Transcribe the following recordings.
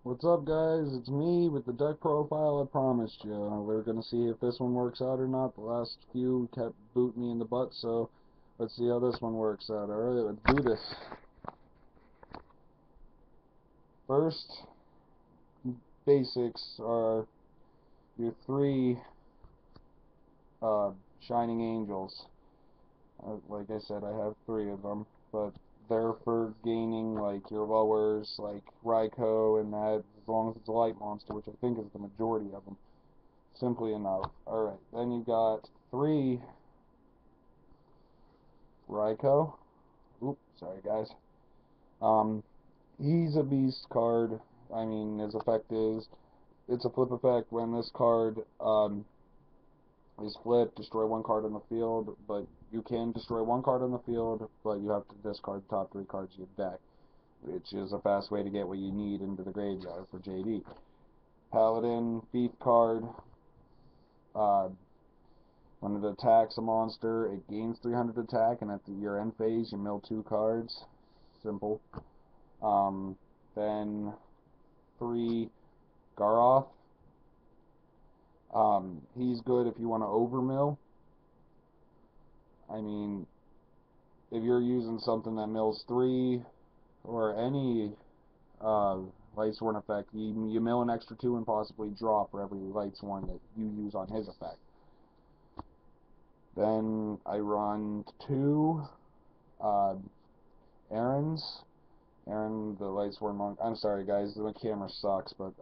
What's up, guys? It's me with the deck profile I promised you. We're gonna see if this one works out or not. The last few kept booting me in the butt, so let's see how this one works out. Alright, let's do this. First, basics are your three Shining Angels. Like I said, I have three of them, but they're for gaining like your lowers, like Raikou and that, as long as it's a light monster, which I think is the majority of them. Simply enough. Alright, then you got three Raikou. Oops, sorry guys. He's a beast card. I mean, his effect is, it's a flip effect. When this card is flipped, destroy one card on the field, but you can destroy one card on the field, but you have to discard the top three cards of your deck, which is a fast way to get what you need into the graveyard for JD. Paladin, thief card. When it attacks a monster, it gains 300 attack, and at your end phase, you mill two cards. Simple. Then 3 Garoth. He's good if you want to overmill. I mean, if you're using something that mills 3, or any lightsworn effect, you mill an extra 2 and possibly draw for every lightsworn that you use on his effect. Then I run 2 Aaron's. Aaron, the lightsworn monk. I'm sorry, guys, the camera sucks, but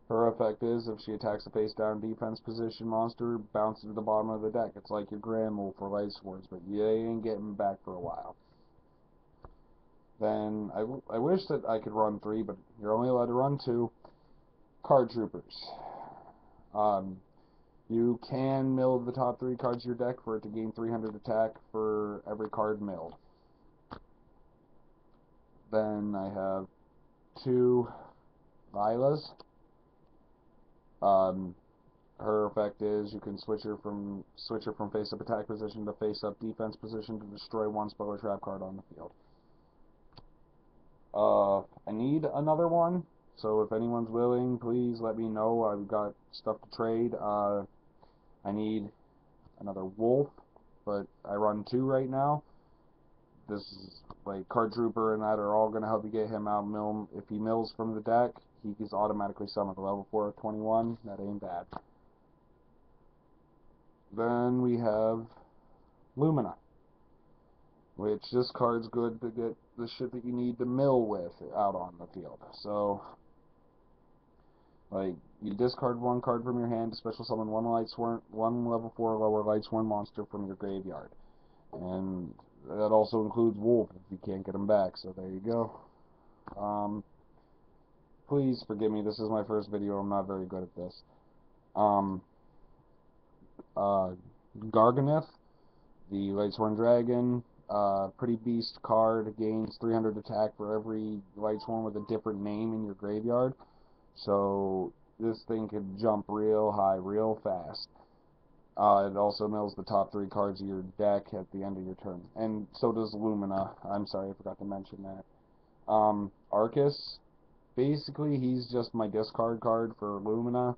her effect is if she attacks a face-down defense position monster, bounce it to the bottom of the deck. It's like your Grand Move for lightsworns, but you ain't getting back for a while. Then I wish that I could run 3, but you're only allowed to run 2. Card Troopers. You can mill the top 3 cards of your deck for it to gain 300 attack for every card milled. Then I have 2 Lilas. Her effect is you can switch her from face-up attack position to face-up defense position to destroy one spell or trap card on the field. I need another one, so if anyone's willing, please let me know. I've got stuff to trade. I need another wolf, but I run 2 right now. This is like Card Trooper and that are all going to help you get him out. If he mills from the deck, he is automatically summoned to level 4 of 21. That ain't bad. Then we have Lumina, which this card's good to get the shit that you need to mill with out on the field. So, like, you discard 1 card from your hand to special summon one level 4 or lower lightsworn monster from your graveyard. And that also includes Wolf if you can't get him back, so there you go. Please forgive me, this is my first video, I'm not very good at this. Garganeth, the lightsworn dragon, pretty beast card, gains 300 attack for every lightsworn with a different name in your graveyard. So this thing could jump real high, real fast. It also mills the top 3 cards of your deck at the end of your turn. And so does Lumina. I'm sorry, I forgot to mention that. Arcus, basically he's just my discard card for Lumina,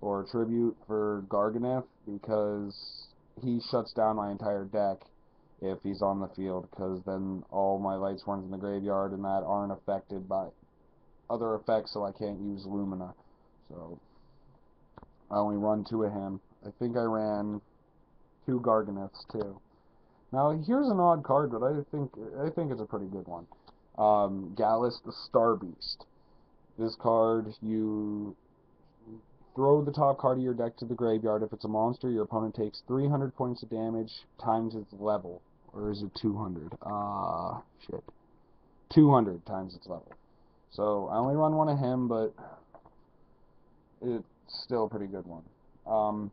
or tribute for Garganeth, because he shuts down my entire deck if he's on the field, because then all my lightsworns in the graveyard and that aren't affected by other effects, so I can't use Lumina. So I only run 2 of him. I think I ran 2 Garganeths too. Now here's an odd card, but I think it's a pretty good one. Gallus the Star Beast. This card, you throw the top card of your deck to the graveyard. If it's a monster, your opponent takes 300 points of damage times its level. Or is it 200? Shit. 200 times its level. So I only run 1 of him, but it's still a pretty good one.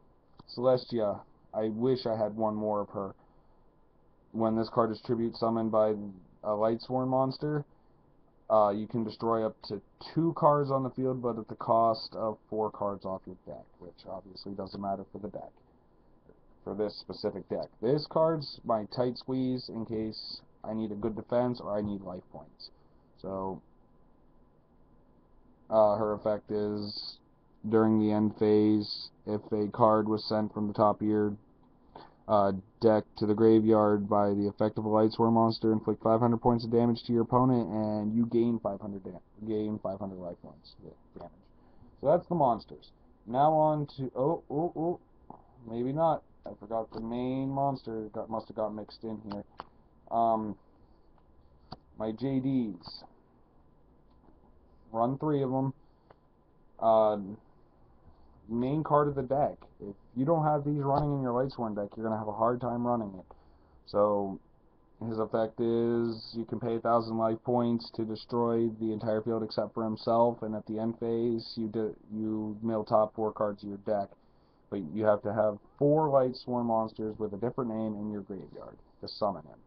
Celestia, I wish I had 1 more of her. When this card is tribute summoned by a lightsworn monster, you can destroy up to 2 cards on the field, but at the cost of 4 cards off your deck, which obviously doesn't matter for the deck, for this specific deck. This card's my tight squeeze in case I need a good defense or I need life points. So, Her effect is during the end phase, if a card was sent from the top of your deck to the graveyard by the effect of a lightsworn monster, inflict 500 points of damage to your opponent, and you gain 500 life points damage. So that's the monsters. Now on to maybe not. I forgot the main monster. Must have got mixed in here. My JDs. Run 3 of them. Main card of the deck. If you don't have these running in your lightsworn deck, you're gonna have a hard time running it. So his effect is you can pay 1,000 life points to destroy the entire field except for himself, and at the end phase you mill top 4 cards of your deck. But you have to have 4 lightsworn monsters with a different name in your graveyard to summon him.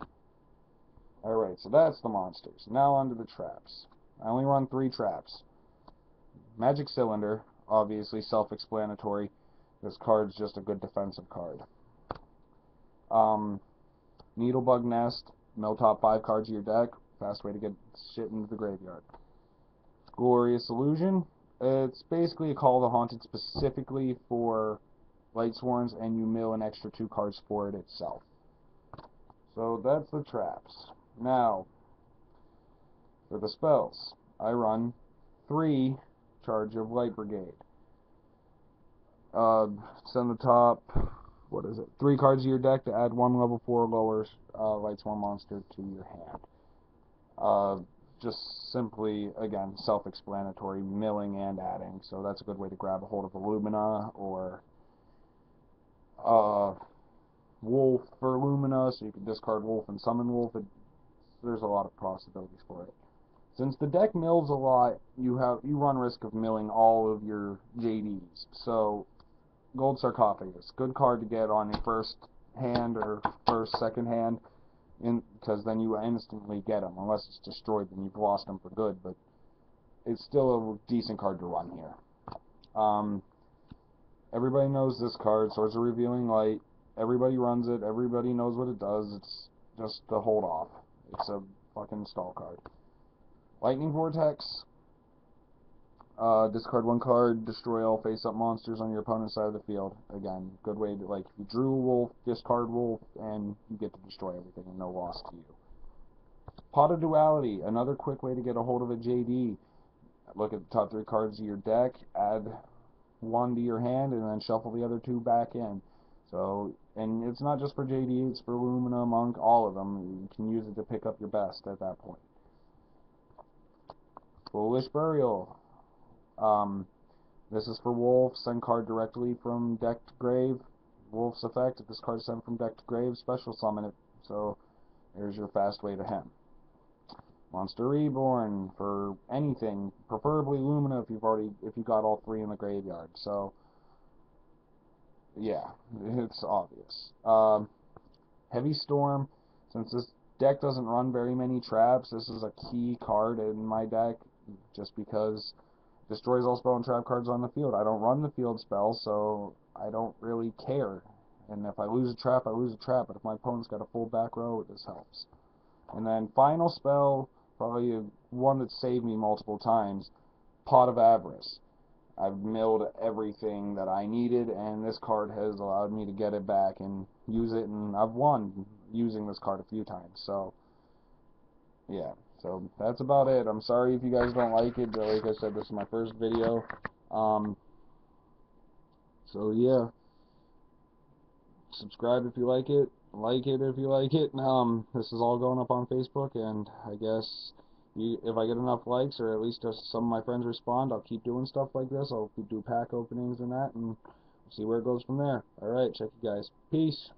Alright, so that's the monsters. Now onto the traps. I only run 3 traps. Magic Cylinder, obviously self-explanatory. This card's just a good defensive card. Needlebug Nest, mill top 5 cards of your deck. Fast way to get shit into the graveyard. Glorious Illusion. It's basically a Call of the Haunted specifically for lightsworns, and you mill an extra 2 cards for it itself. So that's the traps. Now, for the spells, I run 3 Charge of Light Brigade. Send the top, 3 cards of your deck to add 1 level 4 or lower lightsworn monster to your hand. Just simply, again, self-explanatory, milling and adding. So that's a good way to grab a hold of Illumina or Wolf for Illumina, so you can discard Wolf and summon Wolf. There's a lot of possibilities for it. Since the deck mills a lot, you run risk of milling all of your JDs. So Gold Sarcophagus, good card to get on your first hand or second hand, because then you instantly get them. Unless it's destroyed, then you've lost them for good. But it's still a decent card to run here. Everybody knows this card, Swords of Revealing Light. Everybody runs it. Everybody knows what it does. It's just a hold off. It's a fucking stall card. Lightning Vortex. Discard 1 card, destroy all face-up monsters on your opponent's side of the field. Again, good way to, like, if you drew a wolf, discard wolf, and you get to destroy everything and no loss to you. Pot of Duality, another quick way to get a hold of a JD. Look at the top 3 cards of your deck, add 1 to your hand, and then shuffle the other 2 back in. So, and it's not just for JD, it's for Illumina, Monk, all of them. You can use it to pick up your best at that point. Foolish Burial. This is for Wolf. Send card directly from deck to grave. Wolf's effect, if this card is sent from deck to grave, special summon it. So there's your fast way to him. Monster Reborn for anything, preferably Lumina if you got all 3 in the graveyard. So yeah, it's obvious. Heavy Storm, since this deck doesn't run very many traps, this is a key card in my deck, just because it destroys all spell and trap cards on the field. I don't run the field spell, so I don't really care. And if I lose a trap, I lose a trap. But if my opponent's got a full back row, this helps. And then final spell, probably one that saved me multiple times, Pot of Avarice. I've milled everything that I needed, and this card has allowed me to get it back and use it, and I've won using this card a few times. So yeah, so that's about it. I'm sorry if you guys don't like it, but like I said, this is my first video. So yeah, subscribe if you like it if you like it. This is all going up on Facebook, and I guess if I get enough likes, or at least just some of my friends respond, I'll keep doing stuff like this. I'll do pack openings and that, and see where it goes from there. Alright, check you guys. Peace.